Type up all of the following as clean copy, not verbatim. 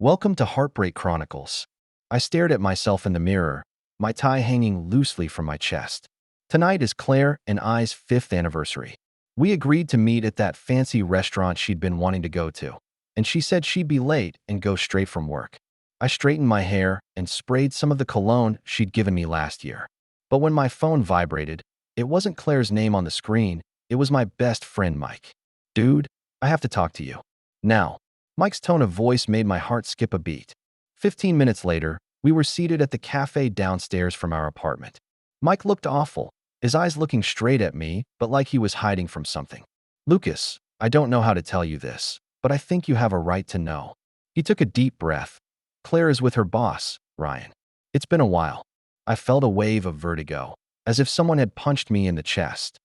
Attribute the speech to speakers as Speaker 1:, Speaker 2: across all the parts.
Speaker 1: Welcome to Heartbreak Chronicles. I stared at myself in the mirror, my tie hanging loosely from my chest. Tonight is Claire and I's 5th anniversary. We agreed to meet at that fancy restaurant she'd been wanting to go to, and she said she'd be late and go straight from work. I straightened my hair and sprayed some of the cologne she'd given me last year. But when my phone vibrated, it wasn't Claire's name on the screen, it was my best friend Mike. "Dude, I have to talk to you. Now." Mike's tone of voice made my heart skip a beat. 15 minutes later, we were seated at the cafe downstairs from our apartment. Mike looked awful, his eyes looking straight at me, but like he was hiding from something. "Lucas, I don't know how to tell you this, but I think you have a right to know." He took a deep breath. "Claire is with her boss, Ryan. It's been a while." I felt a wave of vertigo, as if someone had punched me in the chest.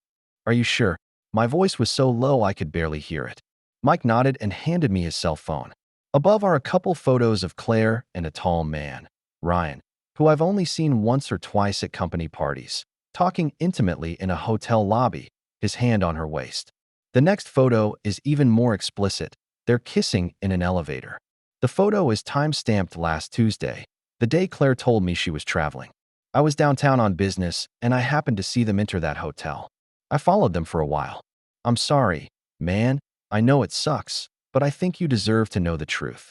Speaker 1: "Are you sure?" My voice was so low I could barely hear it. Mike nodded and handed me his cell phone. Above are a couple photos of Claire and a tall man, Ryan, who I've only seen once or twice at company parties, talking intimately in a hotel lobby, his hand on her waist. The next photo is even more explicit. They're kissing in an elevator. The photo is time-stamped last Tuesday, the day Claire told me she was traveling. I was downtown on business, and I happened to see them enter that hotel. I followed them for a while. "I'm sorry, man. I know it sucks, but I think you deserve to know the truth."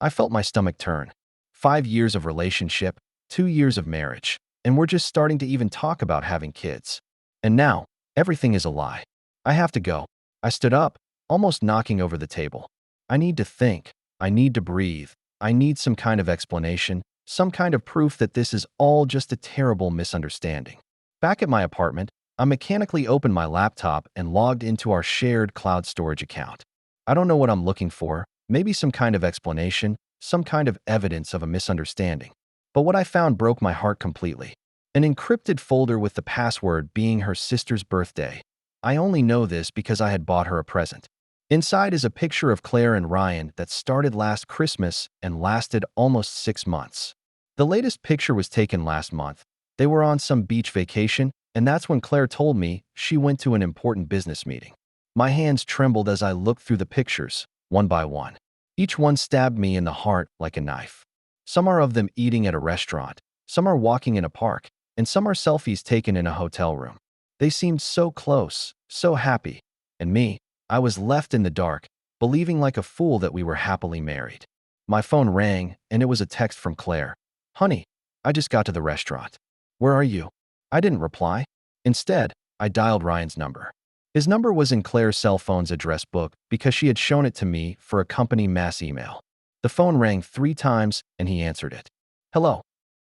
Speaker 1: I felt my stomach turn. 5 years of relationship, 2 years of marriage, and we're just starting to even talk about having kids. And now, everything is a lie. I have to go. I stood up, almost knocking over the table. I need to think. I need to breathe. I need some kind of explanation, some kind of proof that this is all just a terrible misunderstanding. Back at my apartment, I mechanically opened my laptop and logged into our shared cloud storage account. I don't know what I'm looking for, maybe some kind of explanation, some kind of evidence of a misunderstanding. But what I found broke my heart completely. An encrypted folder with the password being her sister's birthday. I only know this because I had bought her a present. Inside is a picture of Claire and Ryan that started last Christmas and lasted almost 6 months. The latest picture was taken last month. They were on some beach vacation, and that's when Claire told me she went to an important business meeting. My hands trembled as I looked through the pictures, one by one. Each one stabbed me in the heart like a knife. Some are of them eating at a restaurant, some are walking in a park, and some are selfies taken in a hotel room. They seemed so close, so happy. And me, I was left in the dark, believing like a fool that we were happily married. My phone rang, and it was a text from Claire. "Honey, I just got to the restaurant. Where are you?" I didn't reply. Instead, I dialed Ryan's number. His number was in Claire's cell phone's address book because she had shown it to me for a company mass email. The phone rang 3 times, and he answered it. "Hello."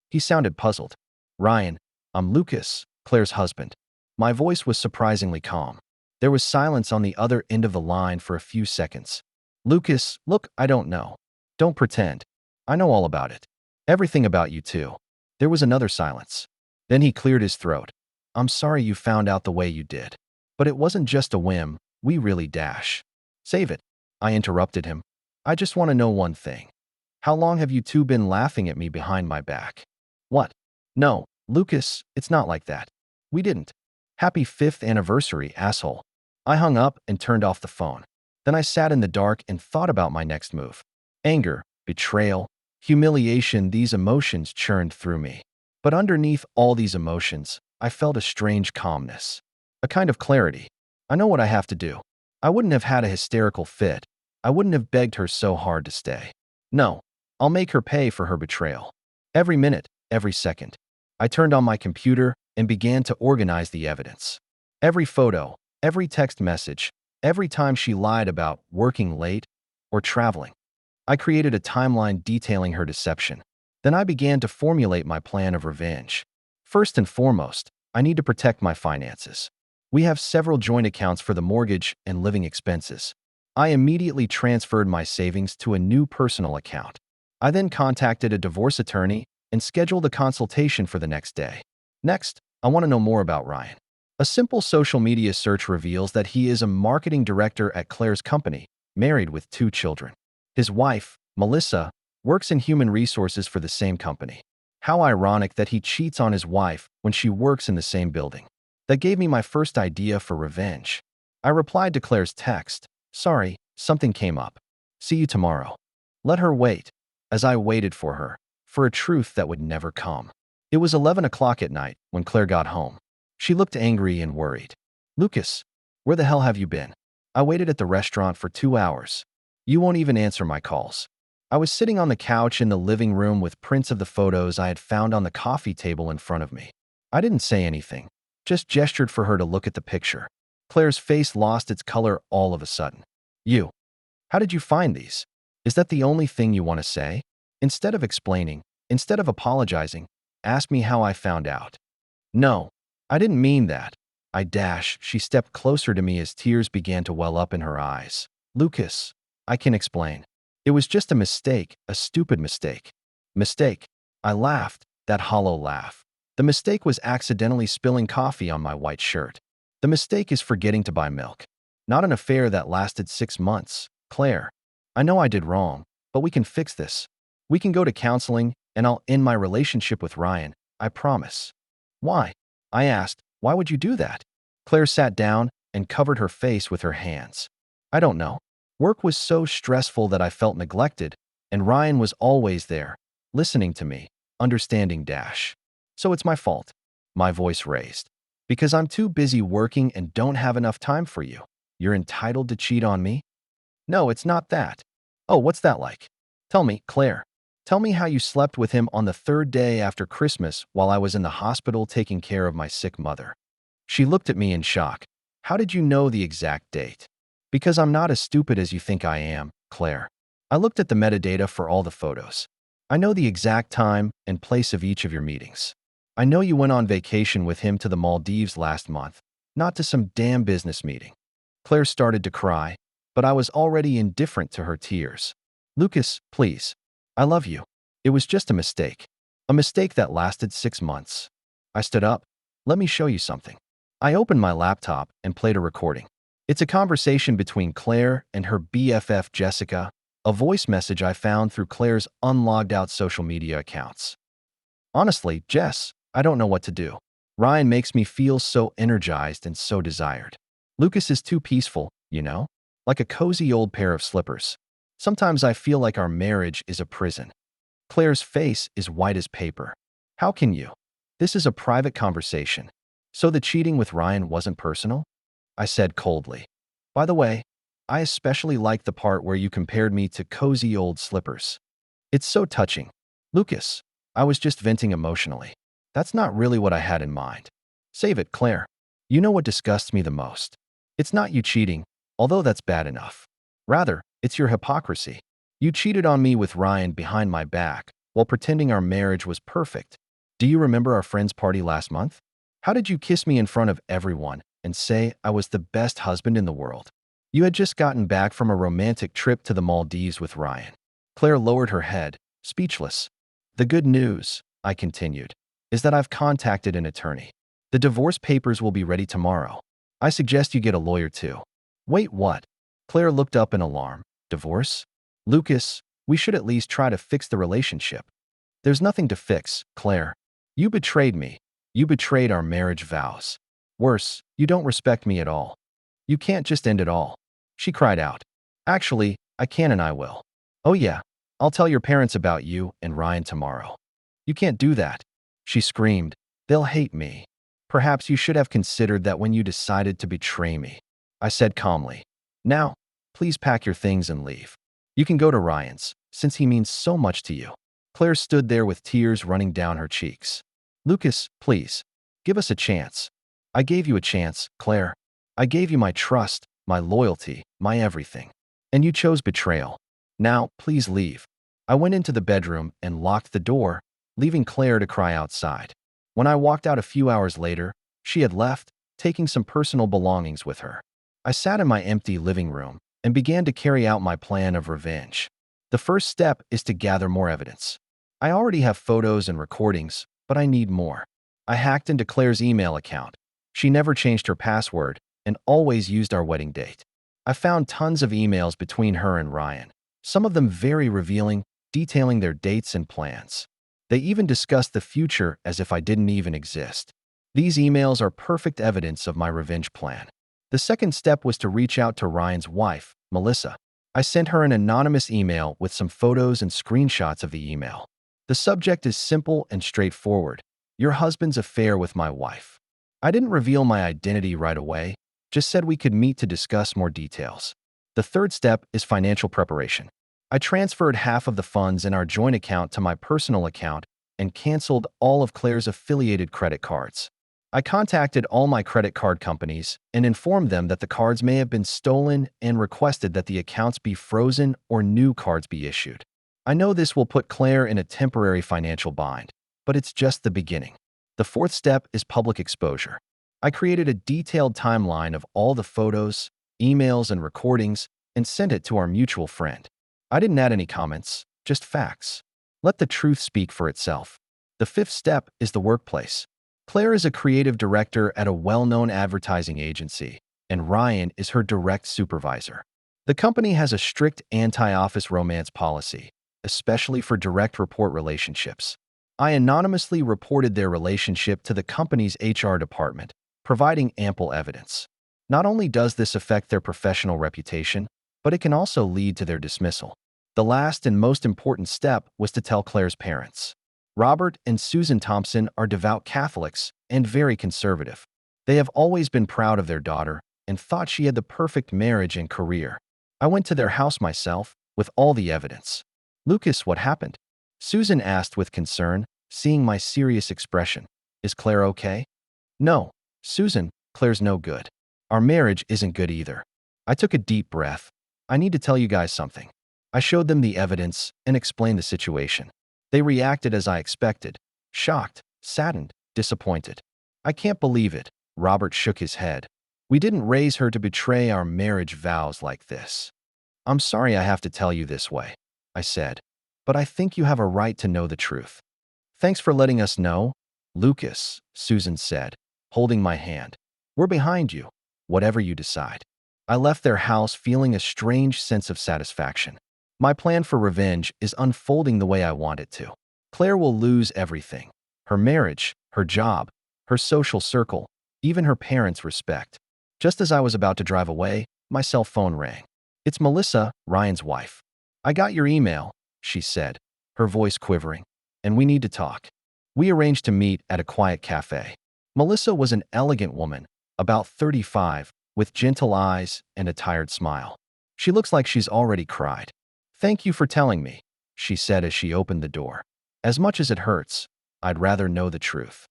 Speaker 1: He sounded puzzled. "Ryan, I'm Lucas, Claire's husband." My voice was surprisingly calm. There was silence on the other end of the line for a few seconds. "Lucas, look, I don't know. Don't pretend. I know all about it. Everything about you, too." There was another silence. Then he cleared his throat. "I'm sorry you found out the way you did. But it wasn't just a whim, we really dash." "Save it." I interrupted him. "I just want to know one thing. How long have you two been laughing at me behind my back?" "What?" "No, Lucas, it's not like that. We didn't." "Happy 5th anniversary, asshole." I hung up and turned off the phone. Then I sat in the dark and thought about my next move. Anger, betrayal, humiliation, these emotions churned through me. But underneath all these emotions, I felt a strange calmness. A kind of clarity. I know what I have to do. I wouldn't have had a hysterical fit. I wouldn't have begged her so hard to stay. No, I'll make her pay for her betrayal. Every minute, every second. I turned on my computer and began to organize the evidence. Every photo, every text message, every time she lied about working late or traveling. I created a timeline detailing her deception. Then I began to formulate my plan of revenge. First and foremost, I need to protect my finances. We have several joint accounts for the mortgage and living expenses. I immediately transferred my savings to a new personal account. I then contacted a divorce attorney and scheduled a consultation for the next day. Next, I want to know more about Ryan. A simple social media search reveals that he is a marketing director at Claire's company, married with 2 children. His wife, Melissa, works in human resources for the same company. How ironic that he cheats on his wife when she works in the same building. That gave me my first idea for revenge. I replied to Claire's text, "Sorry, something came up. See you tomorrow." Let her wait. as I waited for a truth that would never come. It was 11 o'clock at night when Claire got home. She looked angry and worried. "Lucas, where the hell have you been? I waited at the restaurant for 2 hours. You won't even answer my calls." I was sitting on the couch in the living room with prints of the photos I had found on the coffee table in front of me. I didn't say anything, just gestured for her to look at the picture. Claire's face lost its color all of a sudden. "You, how did you find these? Is that the only thing you want to say?" Instead of explaining, instead of apologizing, ask me how I found out. "No, I didn't mean that." She stepped closer to me as tears began to well up in her eyes. "Lucas, I can explain. It was just a mistake, a stupid mistake." "Mistake?" I laughed, that hollow laugh. "The mistake was accidentally spilling coffee on my white shirt. The mistake is forgetting to buy milk. Not an affair that lasted 6 months. Claire, I know I did wrong, but we can fix this. We can go to counseling, and I'll end my relationship with Ryan, I promise." "Why?" I asked. "Why would you do that?" Claire sat down and covered her face with her hands. "I don't know. Work was so stressful that I felt neglected, and Ryan was always there, listening to me, understanding dash. So it's my fault." My voice raised. "Because I'm too busy working and don't have enough time for you. You're entitled to cheat on me?" "No, it's not that." "Oh, what's that like? Tell me, Claire. Tell me how you slept with him on the 3rd day after Christmas while I was in the hospital taking care of my sick mother." She looked at me in shock. "How did you know the exact date?" "Because I'm not as stupid as you think I am, Claire. I looked at the metadata for all the photos. I know the exact time and place of each of your meetings. I know you went on vacation with him to the Maldives last month, not to some damn business meeting." Claire started to cry, but I was already indifferent to her tears. "Lucas, please. I love you. It was just a mistake. A mistake that lasted 6 months." I stood up. "Let me show you something." I opened my laptop and played a recording. It's a conversation between Claire and her BFF Jessica, a voice message I found through Claire's unlogged out social media accounts. "Honestly, Jess, I don't know what to do. Ryan makes me feel so energized and so desired. Lucas is too peaceful, you know? Like a cozy old pair of slippers. Sometimes I feel like our marriage is a prison." Claire's face is white as paper. "How can you? This is a private conversation. So the cheating with Ryan wasn't personal?" I said coldly. "By the way, I especially like the part where you compared me to cozy old slippers. It's so touching." "Lucas, I was just venting emotionally. That's not really what I had in mind." "Save it, Claire. You know what disgusts me the most? It's not you cheating, although that's bad enough. Rather, it's your hypocrisy. You cheated on me with Ryan behind my back while pretending our marriage was perfect. Do you remember our friend's party last month? How did you kiss me in front of everyone and say I was the best husband in the world? You had just gotten back from a romantic trip to the Maldives with Ryan." Claire lowered her head, speechless. "The good news," I continued, "is that I've contacted an attorney. The divorce papers will be ready tomorrow. I suggest you get a lawyer too." "Wait, what?" Claire looked up in alarm. "Divorce? Lucas, we should at least try to fix the relationship." "There's nothing to fix, Claire. You betrayed me. You betrayed our marriage vows. Worse, you don't respect me at all. You can't just end it all." She cried out. "Actually, I can and I will. Oh yeah, I'll tell your parents about you and Ryan tomorrow." "You can't do that," she screamed. "They'll hate me." "Perhaps you should have considered that when you decided to betray me," I said calmly. "Now, please pack your things and leave. You can go to Ryan's, since he means so much to you." Claire stood there with tears running down her cheeks. "Lucas, please, give us a chance." "I gave you a chance, Claire. I gave you my trust, my loyalty, my everything. And you chose betrayal. Now, please leave." I went into the bedroom and locked the door, leaving Claire to cry outside. When I walked out a few hours later, she had left, taking some personal belongings with her. I sat in my empty living room and began to carry out my plan of revenge. The first step is to gather more evidence. I already have photos and recordings, but I need more. I hacked into Claire's email account. She never changed her password and always used our wedding date. I found tons of emails between her and Ryan, some of them very revealing, detailing their dates and plans. They even discussed the future as if I didn't even exist. These emails are perfect evidence of my revenge plan. The second step was to reach out to Ryan's wife, Melissa. I sent her an anonymous email with some photos and screenshots of the email. The subject is simple and straightforward: your husband's affair with my wife. I didn't reveal my identity right away, just said we could meet to discuss more details. The third step is financial preparation. I transferred half of the funds in our joint account to my personal account and canceled all of Claire's affiliated credit cards. I contacted all my credit card companies and informed them that the cards may have been stolen and requested that the accounts be frozen or new cards be issued. I know this will put Claire in a temporary financial bind, but it's just the beginning. The fourth step is public exposure. I created a detailed timeline of all the photos, emails, and recordings and sent it to our mutual friend. I didn't add any comments, just facts. Let the truth speak for itself. The fifth step is the workplace. Claire is a creative director at a well-known advertising agency, and Ryan is her direct supervisor. The company has a strict anti-office romance policy, especially for direct report relationships. I anonymously reported their relationship to the company's HR department, providing ample evidence. Not only does this affect their professional reputation, but it can also lead to their dismissal. The last and most important step was to tell Claire's parents. Robert and Susan Thompson are devout Catholics and very conservative. They have always been proud of their daughter and thought she had the perfect marriage and career. I went to their house myself with all the evidence. "Lucas, what happened?" Susan asked with concern, seeing my serious expression. "Is Claire okay?" "No, Susan, Claire's no good. Our marriage isn't good either." I took a deep breath. "I need to tell you guys something." I showed them the evidence and explained the situation. They reacted as I expected: shocked, saddened, disappointed. "I can't believe it." Robert shook his head. "We didn't raise her to betray our marriage vows like this." "I'm sorry I have to tell you this way," I said, "but I think you have a right to know the truth." "Thanks for letting us know, Lucas," Susan said, holding my hand. "We're behind you, whatever you decide." I left their house feeling a strange sense of satisfaction. My plan for revenge is unfolding the way I want it to. Claire will lose everything: her marriage, her job, her social circle, even her parents' respect. Just as I was about to drive away, my cell phone rang. "It's Melissa, Ryan's wife." "I got your email," she said, her voice quivering, "and we need to talk." We arranged to meet at a quiet cafe. Melissa was an elegant woman, about 35, with gentle eyes and a tired smile. "She looks like she's already cried." "Thank you for telling me," she said as she opened the door. "As much as it hurts, I'd rather know the truth."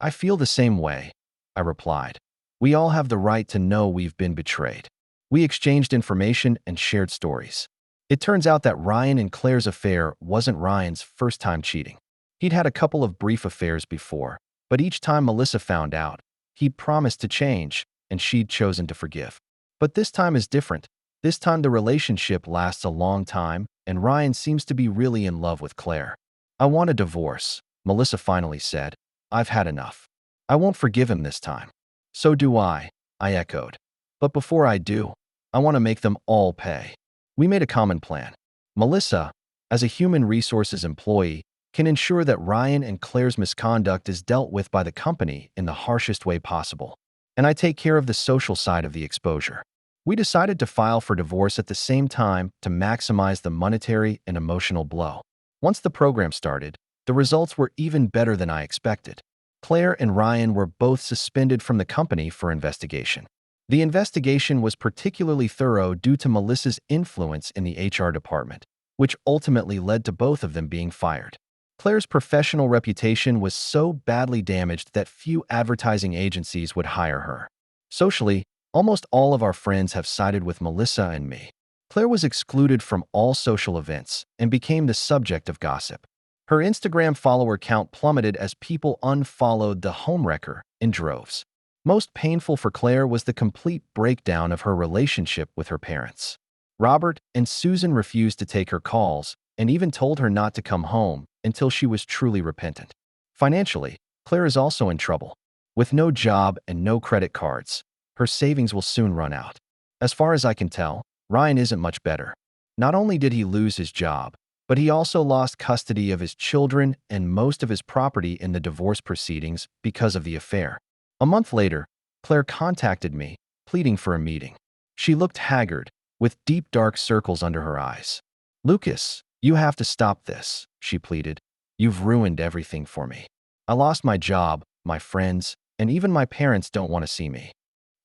Speaker 1: "I feel the same way," I replied. "We all have the right to know we've been betrayed." We exchanged information and shared stories. It turns out that Ryan and Claire's affair wasn't Ryan's first time cheating. He'd had a couple of brief affairs before, but each time Melissa found out, he'd promised to change, and she'd chosen to forgive. But this time is different. This time the relationship lasts a long time, and Ryan seems to be really in love with Claire. "I want a divorce," Melissa finally said. "I've had enough. I won't forgive him this time." "So do I echoed. "But before I do, I want to make them all pay." We made a common plan. Melissa, as a human resources employee, can ensure that Ryan and Claire's misconduct is dealt with by the company in the harshest way possible. And I take care of the social side of the exposure. We decided to file for divorce at the same time to maximize the monetary and emotional blow. Once the program started, the results were even better than I expected. Claire and Ryan were both suspended from the company for investigation. The investigation was particularly thorough due to Melissa's influence in the HR department, which ultimately led to both of them being fired. Claire's professional reputation was so badly damaged that few advertising agencies would hire her. Socially, almost all of our friends have sided with Melissa and me. Claire was excluded from all social events and became the subject of gossip. Her Instagram follower count plummeted as people unfollowed the homewrecker in droves. Most painful for Claire was the complete breakdown of her relationship with her parents. Robert and Susan refused to take her calls and even told her not to come home until she was truly repentant. Financially, Claire is also in trouble. With no job and no credit cards, her savings will soon run out. As far as I can tell, Ryan isn't much better. Not only did he lose his job, but he also lost custody of his children and most of his property in the divorce proceedings because of the affair. A month later, Claire contacted me, pleading for a meeting. She looked haggard, with deep dark circles under her eyes. "Lucas, you have to stop this," she pleaded. "You've ruined everything for me. I lost my job, my friends, and even my parents don't want to see me."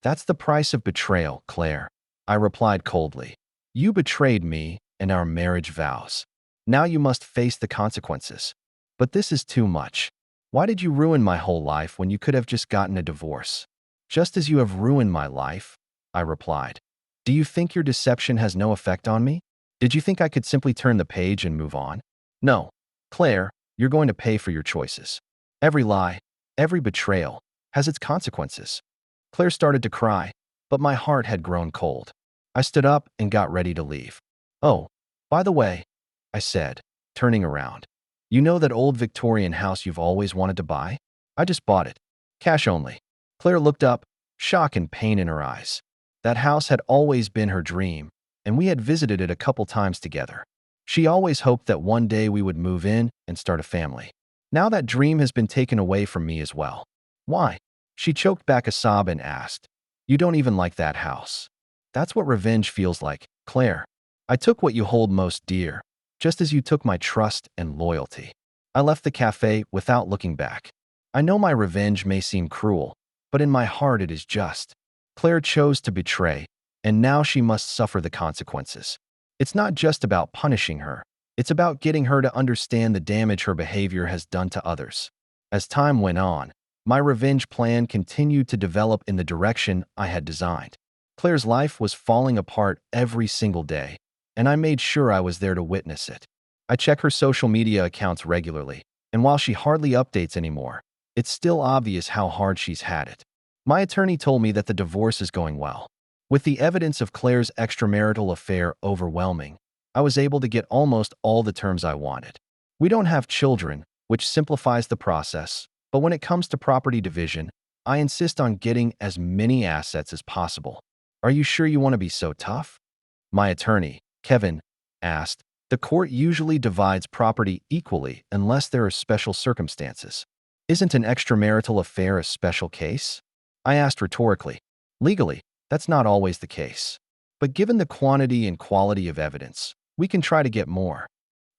Speaker 1: "That's the price of betrayal, Claire," I replied coldly. "You betrayed me and our marriage vows. Now you must face the consequences. But this is too much. Why did you ruin my whole life when you could have just gotten a divorce?" "Just as you have ruined my life," I replied. "Do you think your deception has no effect on me? Did you think I could simply turn the page and move on? No. Claire, you're going to pay for your choices. Every lie, every betrayal, has its consequences." Claire started to cry, but my heart had grown cold. I stood up and got ready to leave. "Oh, by the way," I said, turning around. "You know that old Victorian house you've always wanted to buy? I just bought it. Cash only." Claire looked up, shock and pain in her eyes. That house had always been her dream, and we had visited it a couple times together. She always hoped that one day we would move in and start a family. Now that dream has been taken away from me as well. "Why?" She choked back a sob and asked. "You don't even like that house." "That's what revenge feels like, Claire. I took what you hold most dear, just as you took my trust and loyalty." I left the cafe without looking back. I know my revenge may seem cruel, but in my heart it is just. Claire chose to betray, and now she must suffer the consequences. It's not just about punishing her. It's about getting her to understand the damage her behavior has done to others. As time went on, my revenge plan continued to develop in the direction I had designed. Claire's life was falling apart every single day, and I made sure I was there to witness it. I check her social media accounts regularly, and while she hardly updates anymore, it's still obvious how hard she's had it. My attorney told me that the divorce is going well. With the evidence of Claire's extramarital affair overwhelming, I was able to get almost all the terms I wanted. We don't have children, which simplifies the process, but when it comes to property division, I insist on getting as many assets as possible. "Are you sure you want to be so tough?" my attorney, Kevin, asked. "The court usually divides property equally unless there are special circumstances. Isn't an extramarital affair a special case?" I asked rhetorically. "Legally, that's not always the case. But given the quantity and quality of evidence, we can try to get more."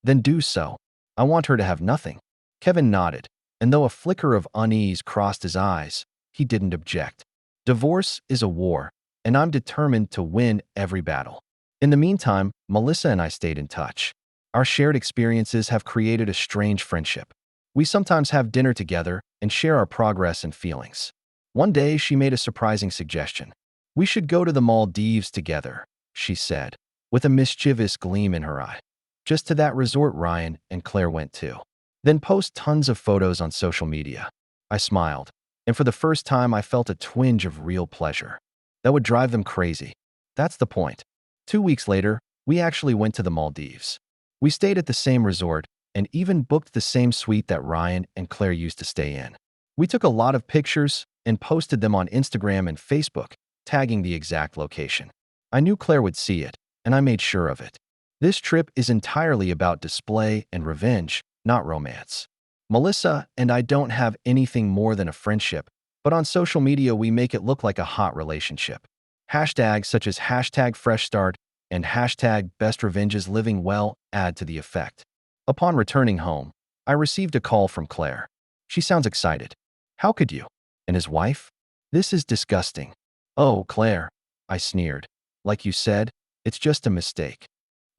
Speaker 1: "Then do so. I want her to have nothing." Kevin nodded, and though a flicker of unease crossed his eyes, he didn't object. Divorce is a war, and I'm determined to win every battle. In the meantime, Melissa and I stayed in touch. Our shared experiences have created a strange friendship. We sometimes have dinner together and share our progress and feelings. One day, she made a surprising suggestion. "We should go to the Maldives together," she said, with a mischievous gleam in her eye. "Just to that resort Ryan and Claire went to. Then post tons of photos on social media." I smiled, and for the first time I felt a twinge of real pleasure. That would drive them crazy. That's the point. 2 weeks later, we actually went to the Maldives. We stayed at the same resort and even booked the same suite that Ryan and Claire used to stay in. We took a lot of pictures and posted them on Instagram and Facebook, tagging the exact location. I knew Claire would see it, and I made sure of it. This trip is entirely about display and revenge, not romance. Melissa and I don't have anything more than a friendship, but on social media we make it look like a hot relationship. Hashtags such as hashtag fresh start and hashtag best revenges living well add to the effect. Upon returning home, I received a call from Claire. She sounds excited. "How could you? And his wife? This is disgusting." "Oh, Claire," I sneered. "Like you said, it's just a mistake.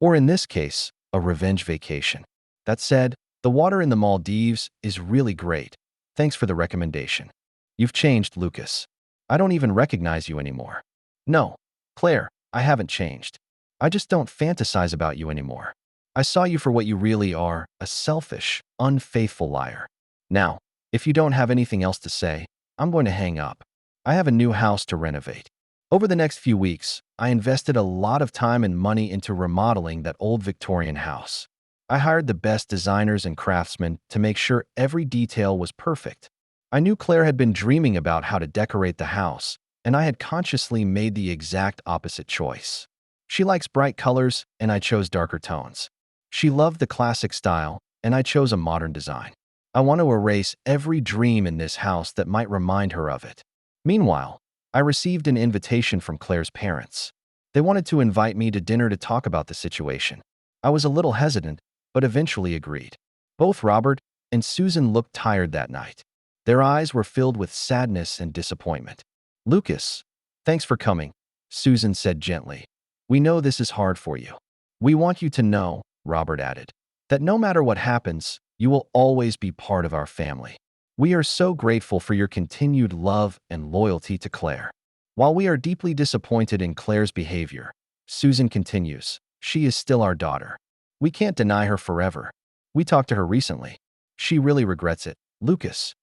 Speaker 1: Or in this case, a revenge vacation. That said, the water in the Maldives is really great. Thanks for the recommendation. You've changed, Lucas. I don't even recognize you anymore." "No, Claire, I haven't changed. I just don't fantasize about you anymore. I saw you for what you really are, a selfish, unfaithful liar. Now, if you don't have anything else to say, I'm going to hang up. I have a new house to renovate." Over the next few weeks, I invested a lot of time and money into remodeling that old Victorian house. I hired the best designers and craftsmen to make sure every detail was perfect. I knew Claire had been dreaming about how to decorate the house, and I had consciously made the exact opposite choice. She likes bright colors, and I chose darker tones. She loved the classic style, and I chose a modern design. I want to erase every dream in this house that might remind her of it. Meanwhile, I received an invitation from Claire's parents. They wanted to invite me to dinner to talk about the situation. I was a little hesitant, but eventually agreed. Both Robert and Susan looked tired that night. Their eyes were filled with sadness and disappointment. Lucas, thanks for coming, Susan said gently. We know this is hard for you. We want you to know, Robert added, that no matter what happens, you will always be part of our family. We are so grateful for your continued love and loyalty to Claire. While we are deeply disappointed in Claire's behavior, Susan continues, she is still our daughter. We can't deny her forever. We talked to her recently. She really regrets it. Lucas.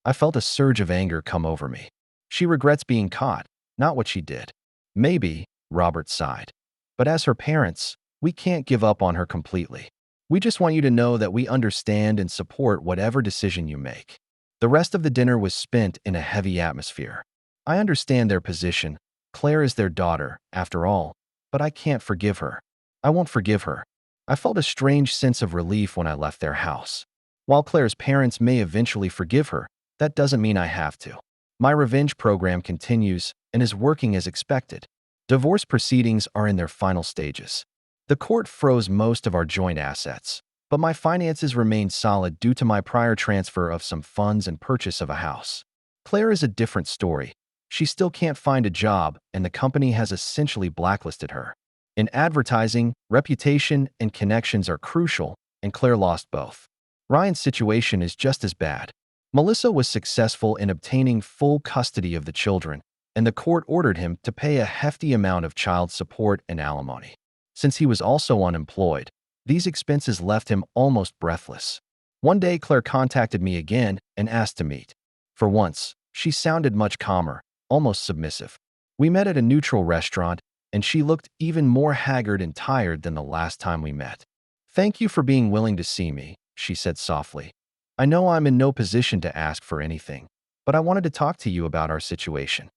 Speaker 1: I felt a surge of anger come over me. She regrets being caught, not what she did. Maybe, Robert sighed. But as her parents, we can't give up on her completely. We just want you to know that we understand and support whatever decision you make. The rest of the dinner was spent in a heavy atmosphere. I understand their position. Claire is their daughter, after all, but I can't forgive her. I won't forgive her. I felt a strange sense of relief when I left their house. While Claire's parents may eventually forgive her, that doesn't mean I have to. My revenge program continues and is working as expected. Divorce proceedings are in their final stages. The court froze most of our joint assets, but my finances remain solid due to my prior transfer of some funds and purchase of a house. Claire is a different story. She still can't find a job, and the company has essentially blacklisted her. In advertising, reputation and connections are crucial, and Claire lost both. Ryan's situation is just as bad. Melissa was successful in obtaining full custody of the children, and the court ordered him to pay a hefty amount of child support and alimony. Since he was also unemployed, these expenses left him almost breathless. One day, Claire contacted me again and asked to meet. For once, she sounded much calmer, almost submissive. We met at a neutral restaurant, and she looked even more haggard and tired than the last time we met. Thank you for being willing to see me, she said softly. I know I'm in no position to ask for anything, but I wanted to talk to you about our situation.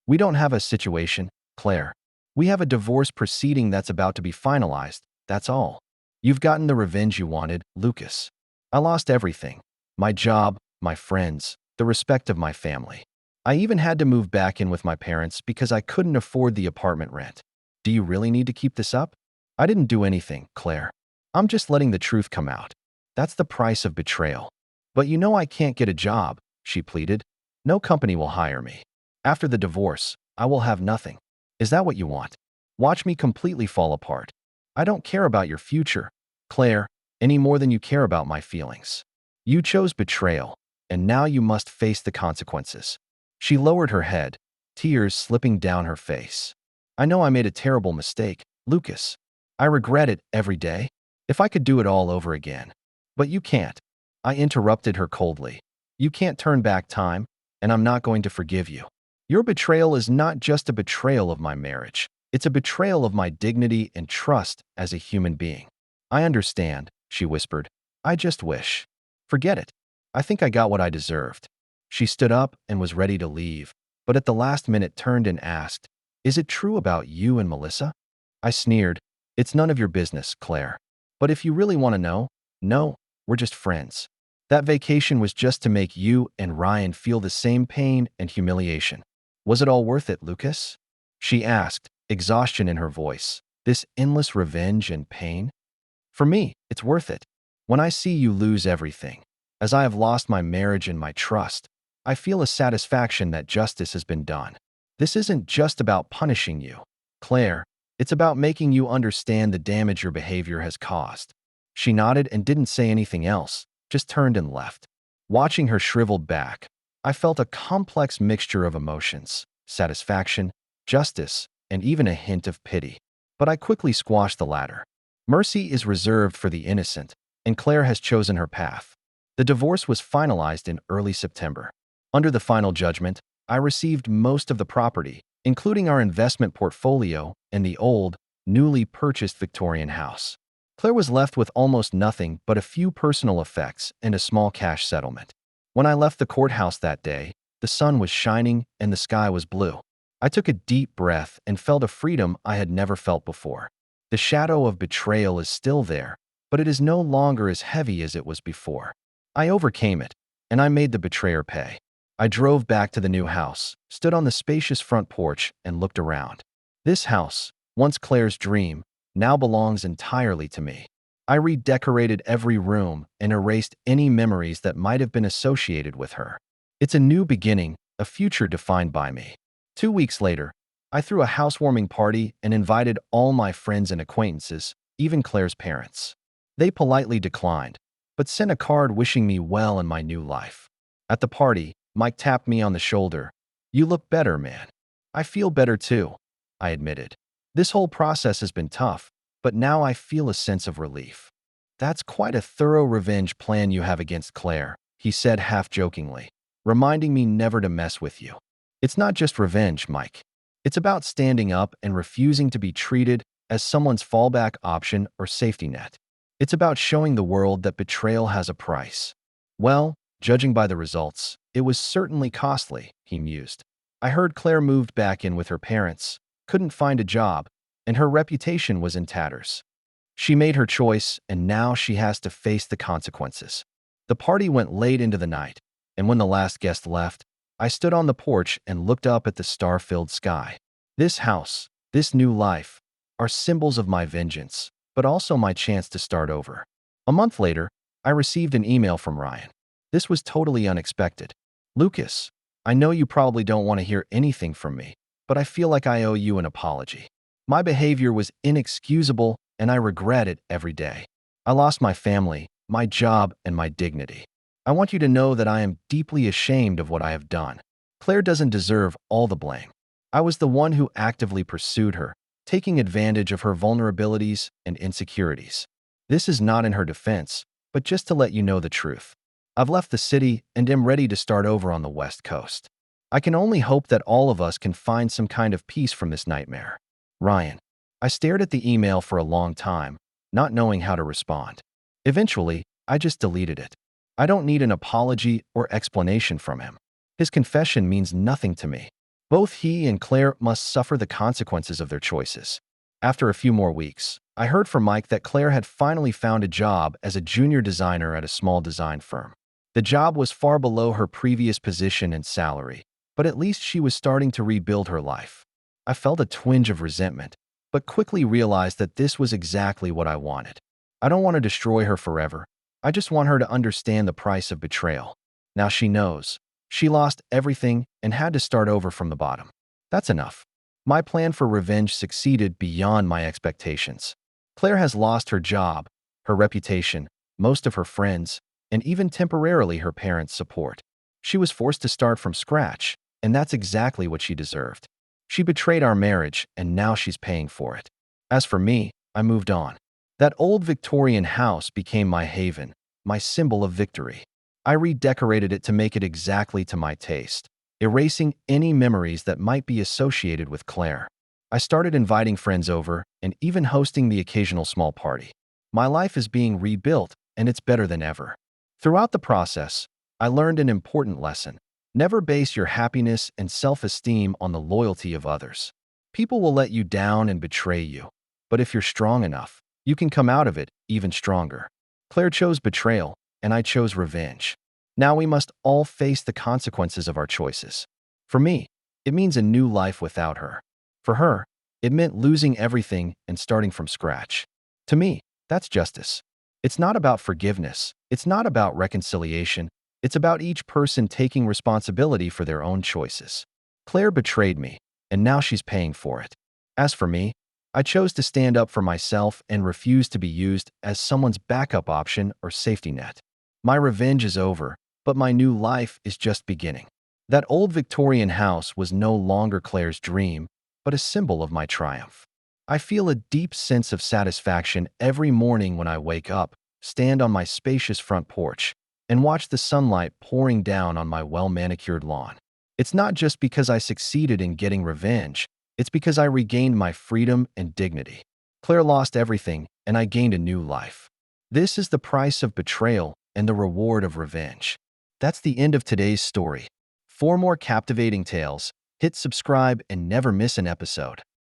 Speaker 1: We don't have a situation, Claire. We have a divorce proceeding that's about to be finalized, that's all. You've gotten the revenge you wanted, Lucas. I lost everything. My job, my friends, the respect of my family. I even had to move back in with my parents because I couldn't afford the apartment rent. Do you really need to keep this up? I didn't do anything, Claire. I'm just letting the truth come out. That's the price of betrayal. But you know I can't get a job, she pleaded. No company will hire me. After the divorce, I will have nothing. Is that what you want? Watch me completely fall apart. I don't care about your future, Claire, any more than you care about my feelings. You chose betrayal, and now you must face the consequences. She lowered her head, tears slipping down her face. I know I made a terrible mistake, Lucas. I regret it every day. If I could do it all over again. But you can't. I interrupted her coldly. You can't turn back time, and I'm not going to forgive you. Your betrayal is not just a betrayal of my marriage. It's a betrayal of my dignity and trust as a human being. I understand, she whispered. I just wish. Forget it. I think I got what I deserved. She stood up and was ready to leave, but at the last minute turned and asked, Is it true about you and Melissa? I sneered. It's none of your business, Claire. But if you really want to know, no, we're just friends. That vacation was just to make you and Ryan feel the same pain and humiliation. Was it all worth it, Lucas? She asked, exhaustion in her voice. This endless revenge and pain? For me, it's worth it. When I see you lose everything, as I have lost my marriage and my trust, I feel a satisfaction that justice has been done. This isn't just about punishing you, Claire. It's about making you understand the damage your behavior has caused. She nodded and didn't say anything else, just turned and left. Watching her shriveled back, I felt a complex mixture of emotions, satisfaction, justice, and even a hint of pity. But I quickly squashed the latter. Mercy is reserved for the innocent, and Claire has chosen her path. The divorce was finalized in early September. Under the final judgment, I received most of the property, including our investment portfolio and the old, newly purchased Victorian house. Claire was left with almost nothing but a few personal effects and a small cash settlement. When I left the courthouse that day, the sun was shining and the sky was blue. I took a deep breath and felt a freedom I had never felt before. The shadow of betrayal is still there, but it is no longer as heavy as it was before. I overcame it, and I made the betrayer pay. I drove back to the new house, stood on the spacious front porch, and looked around. This house, once Claire's dream, now belongs entirely to me. I redecorated every room and erased any memories that might have been associated with her. It's a new beginning, a future defined by me. 2 weeks later, I threw a housewarming party and invited all my friends and acquaintances, even Claire's parents. They politely declined, but sent a card wishing me well in my new life. At the party, Mike tapped me on the shoulder. "You look better, man." "I feel better too," I admitted. "This whole process has been tough, but now I feel a sense of relief." "That's quite a thorough revenge plan you have against Claire," he said half-jokingly, reminding me never to mess with you. "It's not just revenge, Mike. It's about standing up and refusing to be treated as someone's fallback option or safety net. It's about showing the world that betrayal has a price." "Well, judging by the results, it was certainly costly," he mused. "I heard Claire moved back in with her parents, couldn't find a job, and her reputation was in tatters. She made her choice, and now she has to face the consequences." The party went late into the night, and when the last guest left, I stood on the porch and looked up at the star-filled sky. This house, this new life, are symbols of my vengeance, but also my chance to start over. A month later, I received an email from Ryan. This was totally unexpected. "Lucas, I know you probably don't want to hear anything from me, but I feel like I owe you an apology. My behavior was inexcusable, and I regret it every day. I lost my family, my job, and my dignity. I want you to know that I am deeply ashamed of what I have done. Claire doesn't deserve all the blame. I was the one who actively pursued her, taking advantage of her vulnerabilities and insecurities. This is not in her defense, but just to let you know the truth. I've left the city and am ready to start over on the West Coast. I can only hope that all of us can find some kind of peace from this nightmare. Ryan." I stared at the email for a long time, not knowing how to respond. Eventually, I just deleted it. I don't need an apology or explanation from him. His confession means nothing to me. Both he and Claire must suffer the consequences of their choices. After a few more weeks, I heard from Mike that Claire had finally found a job as a junior designer at a small design firm. The job was far below her previous position and salary, but at least she was starting to rebuild her life. I felt a twinge of resentment, but quickly realized that this was exactly what I wanted. I don't want to destroy her forever. I just want her to understand the price of betrayal. Now she knows. She lost everything and had to start over from the bottom. That's enough. My plan for revenge succeeded beyond my expectations. Claire has lost her job, her reputation, most of her friends, and even temporarily her parents' support. She was forced to start from scratch, and that's exactly what she deserved. She betrayed our marriage, and now she's paying for it. As for me, I moved on. That old Victorian house became my haven, my symbol of victory. I redecorated it to make it exactly to my taste, erasing any memories that might be associated with Claire. I started inviting friends over and even hosting the occasional small party. My life is being rebuilt, and it's better than ever. Throughout the process, I learned an important lesson. Never base your happiness and self-esteem on the loyalty of others. People will let you down and betray you, but if you're strong enough, you can come out of it even stronger. Claire chose betrayal, and I chose revenge. Now we must all face the consequences of our choices. For me, it means a new life without her. For her, it meant losing everything and starting from scratch. To me, that's justice. It's not about forgiveness. It's not about reconciliation. It's about each person taking responsibility for their own choices. Claire betrayed me, and now she's paying for it. As for me, I chose to stand up for myself and refuse to be used as someone's backup option or safety net. My revenge is over, but my new life is just beginning. That old Victorian house was no longer Claire's dream, but a symbol of my triumph. I feel a deep sense of satisfaction every morning when I wake up, stand on my spacious front porch, and watch the sunlight pouring down on my well-manicured lawn. It's not just because I succeeded in getting revenge, it's because I regained my freedom and dignity. Claire lost everything, and I gained a new life. This is the price of betrayal and the reward of revenge. That's the end of today's story. For more captivating tales, hit subscribe and never miss an episode.